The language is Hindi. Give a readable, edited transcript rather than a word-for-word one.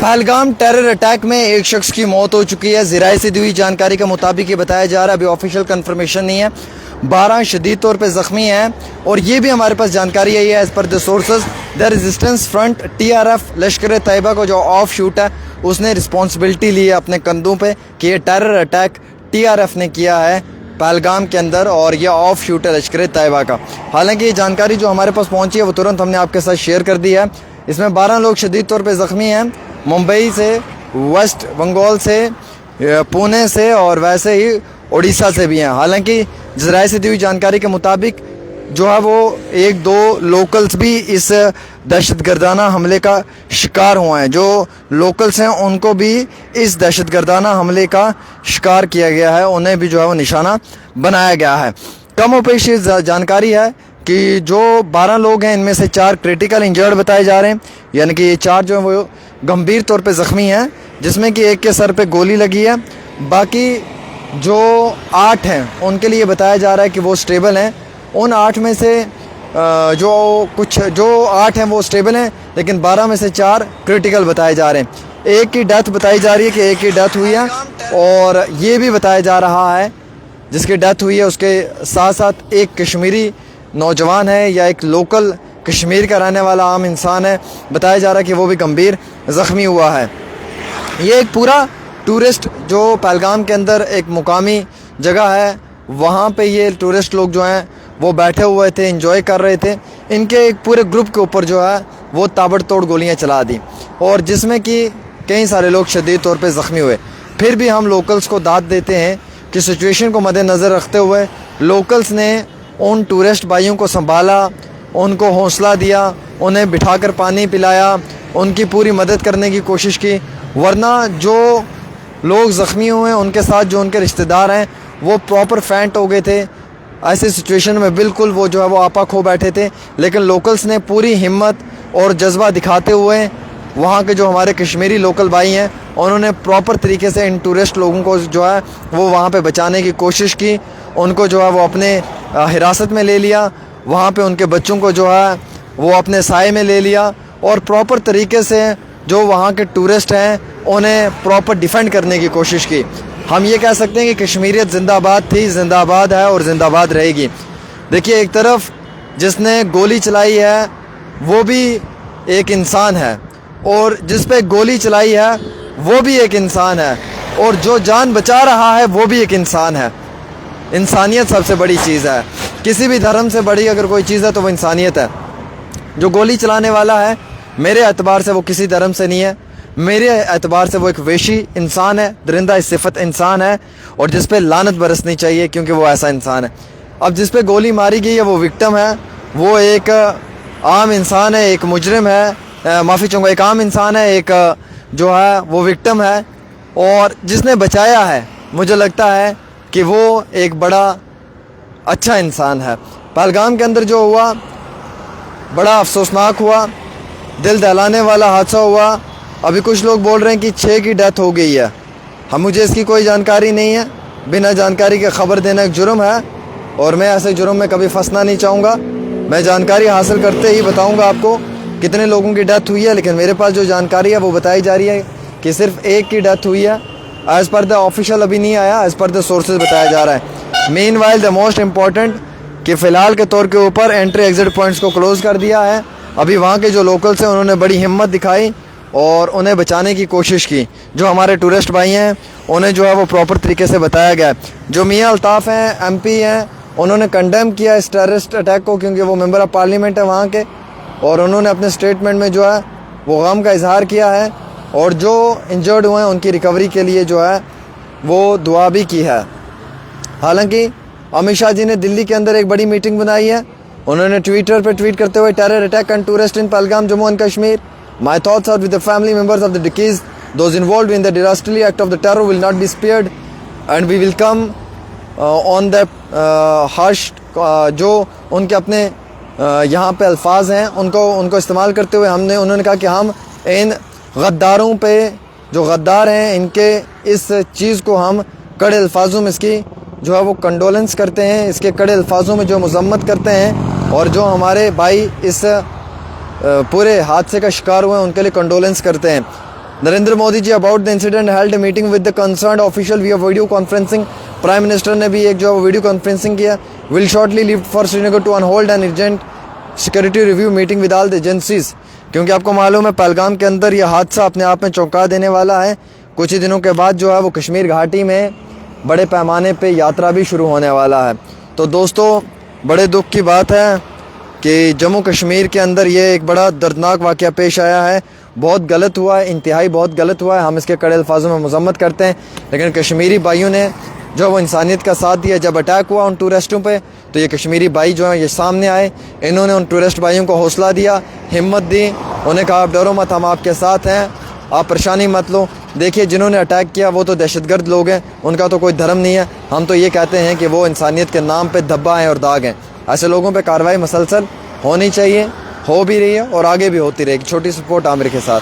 पहलगाम टेरर अटैक में एक शख्स की मौत हो चुकी है। ज़राए से दी हुई जानकारी के मुताबिक ये बताया जा रहा है, अभी ऑफिशियल कंफर्मेशन नहीं है। 12 शदीद तौर पे ज़ख्मी हैं और ये भी हमारे पास जानकारी आई है as per the sources the resistance front TRF लश्कर तैयबा को जो ऑफ शूट है उसने रिस्पॉन्सिबिलिटी ली है अपने कंधों पे कि ये टेरर अटैक TRF ने किया है पहलगाम के अंदर और ये ऑफ शूट है लश्कर तैयबा का। हालांकि ये जानकारी जो हमारे पास पहुंची है वो तुरंत हमने आपके साथ शेयर कर दी है। इसमें 12 लोग शदीद तौर पे ज़ख्मी हैं, मुंबई से, वेस्ट बंगाल से, पुणे से और वैसे ही उड़ीसा से भी हैं। हालांकि ज़राए से दी हुई जानकारी के मुताबिक जो है वो 1-2 लोकल्स भी इस दहशतगर्दाना हमले का शिकार हुए हैं। जो लोकल्स हैं उनको भी इस दहशतगर्दाना हमले का शिकार किया गया है, उन्हें भी जो है वो निशाना बनाया गया है। कम पेश जानकारी है कि जो 12 लोग हैं इनमें से 4 क्रिटिकल इंजर्ड बताए जा रहे हैं, यानी कि ये 4 जो हैं वो गंभीर तौर पे ज़ख्मी हैं, जिसमें कि एक के सर पे गोली लगी है। बाकी जो 8 हैं उनके लिए बताया जा रहा है कि वो स्टेबल हैं। उन 8 में से जो 8 हैं वो स्टेबल हैं, लेकिन 12 में से 4 क्रिटिकल बताए जा रहे हैं। एक की डेथ बताई जा रही है कि एक की डेथ हुई है, और ये भी बताया जा रहा है जिसकी डेथ हुई है उसके साथ साथ एक कश्मीरी नौजवान है या एक लोकल कश्मीर का रहने वाला आम इंसान है, बताया जा रहा है कि वो भी गंभीर ज़ख्मी हुआ है। ये एक पूरा टूरिस्ट जो पहलगाम के अंदर एक मुकामी जगह है, वहाँ पे ये टूरिस्ट लोग जो हैं वो बैठे हुए थे, एंजॉय कर रहे थे। इनके एक पूरे ग्रुप के ऊपर जो है वो ताबड़तोड़ गोलियाँ चला दी, और जिसमें कि कई सारे लोग शदीद तौर पे ज़ख्मी हुए। फिर भी हम लोकल्स को दाद देते हैं कि सिचुएशन को मद्देनज़र रखते हुए लोकल्स ने उन टूरिस्ट भाइयों को संभाला, उनको हौसला दिया, उन्हें बिठाकर पानी पिलाया, उनकी पूरी मदद करने की कोशिश की। वरना जो लोग ज़ख्मी हुए हैं उनके साथ जो उनके रिश्तेदार हैं वो प्रॉपर फैंट हो गए थे। ऐसी सिचुएशन में बिल्कुल वो जो है वो आपा खो बैठे थे, लेकिन लोकल्स ने पूरी हिम्मत और जज्बा दिखाते हुए वहाँ के जो हमारे कश्मीरी लोकल भाई हैं उन्होंने प्रॉपर तरीके से इन टूरिस्ट लोगों को जो है वो वहाँ पे बचाने की कोशिश की। उनको जो है वो अपने हिरासत में ले लिया, वहाँ पे उनके बच्चों को जो है वो अपने साए में ले लिया, और प्रॉपर तरीके से जो वहाँ के टूरिस्ट हैं उन्हें प्रॉपर डिफेंड करने की कोशिश की। हम ये कह सकते हैं कि कश्मीरियत जिंदाबाद थी, जिंदाबाद है और ज़िंदाबाद रहेगी। देखिए, एक तरफ जिसने गोली चलाई है वो भी एक इंसान है, और जिस पे गोली चलाई है वो भी एक इंसान है, और जो जान बचा रहा है वो भी एक इंसान है। इंसानियत सबसे बड़ी चीज़ है। किसी भी धर्म से बड़ी अगर कोई चीज़ है तो वो इंसानियत है। जो गोली चलाने वाला है मेरे एतबार से वो किसी धर्म से नहीं है, मेरे एतबार से वो एक वेशी इंसान है, दरिंदा सिफत इंसान है, और जिस पे लानत बरसनी चाहिए क्योंकि वो ऐसा इंसान है। अब जिस पे गोली मारी गई है वो विक्टिम है, वो एक आम इंसान है, एक मुजरिम है, माफ़ी चाहूँगा, एक आम इंसान है, एक जो है वो विक्टिम है, और जिसने बचाया है मुझे लगता है कि वो एक बड़ा अच्छा इंसान है। पहलगाम के अंदर जो हुआ बड़ा अफसोसनाक हुआ, दिल दहलाने वाला हादसा हुआ। अभी कुछ लोग बोल रहे हैं कि 6 की डेथ हो गई है। मुझे इसकी कोई जानकारी नहीं है, बिना जानकारी के ख़बर देना एक जुर्म है, और मैं ऐसे जुर्म में कभी फंसना नहीं चाहूँगा। मैं जानकारी हासिल करते ही बताऊँगा आपको कितने लोगों की डेथ हुई है, लेकिन मेरे पास जो जानकारी है वो बताई जा रही है कि सिर्फ 1 की डेथ हुई है। एज़ पर द ऑफिशियल अभी नहीं आया, एज़ पर द सोर्सेज बताया जा रहा है। Main while the most important कि फ़िलहाल के तौर के ऊपर एंट्री एग्ज़िट पॉइंट्स को क्लोज़ कर दिया है। अभी वहाँ के जो लोकल्स हैं उन्होंने बड़ी हिम्मत दिखाई और उन्हें बचाने की कोशिश की। जो हमारे टूरिस्ट भाई हैं उन्हें जो है वो प्रॉपर तरीके से बताया गया। जो मियाँ अल्ताफ़ हैं, MP हैं, उन्होंने कंडेम किया इस टेररिस्ट अटैक को, क्योंकि वो मेंबर ऑफ पार्लियामेंट है वहाँ के, और उन्होंने अपने स्टेटमेंट में जो है वो गम का इजहार किया है, और जो इंजर्ड हुए हैं उनकी रिकवरी के लिए जो है वो दुआ भी की है। हालांकि अमित शाह जी ने दिल्ली के अंदर एक बड़ी मीटिंग बनाई है। उन्होंने ट्विटर पर ट्वीट करते हुए terror attack and tourist in Pahalgam Jammu and Kashmir, my thoughts are with the family members of the डिकीज, those involved in the dastardly act of the terror will not be spared and we will come on the harsh. जो उनके अपने यहाँ पे अल्फाज हैं उनको इस्तेमाल करते हुए उन्होंने कहा कि हम इन गद्दारों पे, जो गद्दार हैं, इनके इस चीज़ को हम कड़े अल्फाजों में इसकी जो है वो कंडोलेंस करते हैं, इसके कड़े अल्फाजों में जो मजम्मत करते हैं, और जो हमारे भाई इस पूरे हादसे का शिकार हुए हैं उनके लिए कंडोलेंस करते हैं। Narendra Modi ji about the incident held meeting with the concerned official via video conferencing. Prime minister ने भी एक जो वीडियो कॉन्फ्रेंसिंग किया। Will shortly lift for Srinagar to on hold an urgent security review meeting with all the agencies. क्योंकि आपको मालूम है पहलगाम के अंदर यह हादसा अपने आप में चौंका देने वाला है। कुछ ही दिनों के बाद जो है वो कश्मीर घाटी में बड़े पैमाने पे यात्रा भी शुरू होने वाला है। तो दोस्तों बड़े दुख की बात है कि जम्मू कश्मीर के अंदर ये एक बड़ा दर्दनाक वाक़या पेश आया है। बहुत गलत हुआ है, इंतहाई बहुत गलत हुआ है। हम इसके कड़े अल्फाजों में मज़म्मत करते हैं, लेकिन कश्मीरी भाइयों ने जो वो इंसानियत का साथ दिया। जब अटैक हुआ उन टूरिस्टों पे तो ये कश्मीरी भाई जो हैं ये सामने आए, इन्होंने उन टूरिस्ट भाइयों को हौसला दिया, हिम्मत दी, उन्हें कहा आप डरो मत, हम आपके साथ हैं, आप परेशानी मत लो। देखिए जिन्होंने अटैक किया वो तो दहशतगर्द लोग हैं, उनका तो कोई धर्म नहीं है। हम तो ये कहते हैं कि वो इंसानियत के नाम पे धब्बा हैं और दाग हैं। ऐसे लोगों पे कार्रवाई मसलसल होनी चाहिए, हो भी रही है और आगे भी होती रहेगी। छोटी सपोर्ट आमिर के साथ।